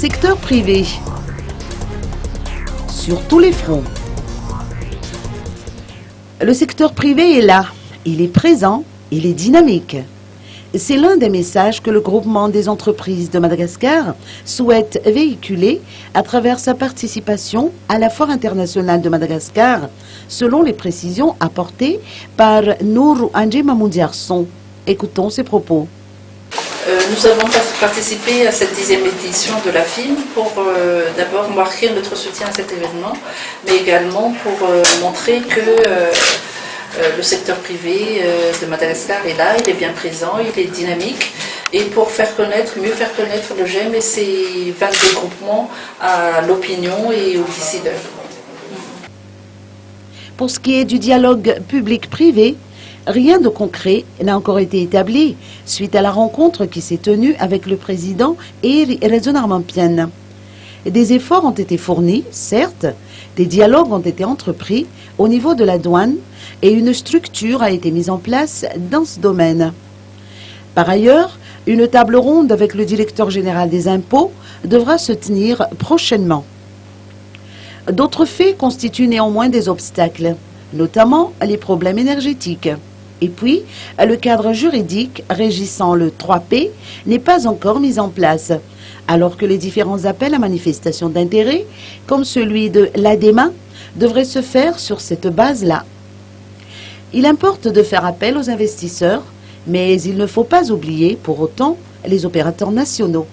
Secteur privé. Sur tous les fronts. Le secteur privé est là, il est présent, il est dynamique. C'est l'un des messages que le groupement des entreprises de Madagascar souhaite véhiculer à travers sa participation à la Foire internationale de Madagascar, selon les précisions apportées par Nourou Andjé Mamoudiarson. Écoutons ses propos. Nous avons participé à cette 10e édition de la FIM pour d'abord marquer notre soutien à cet événement, mais également pour montrer que le secteur privé de Madagascar est là, il est bien présent, il est dynamique, et pour mieux faire connaître le GEM et ses 22 groupements à l'opinion et aux décideurs. Pour ce qui est du dialogue public-privé, rien de concret n'a encore été établi suite à la rencontre qui s'est tenue avec le président Eri Razonarmampian. Des efforts ont été fournis, certes, des dialogues ont été entrepris au niveau de la douane et une structure a été mise en place dans ce domaine. Par ailleurs, une table ronde avec le directeur général des impôts devra se tenir prochainement. D'autres faits constituent néanmoins des obstacles, notamment les problèmes énergétiques. Et puis, le cadre juridique régissant le 3P n'est pas encore mis en place, alors que les différents appels à manifestation d'intérêt, comme celui de l'ADEMA, devraient se faire sur cette base-là. Il importe de faire appel aux investisseurs, mais il ne faut pas oublier pour autant les opérateurs nationaux.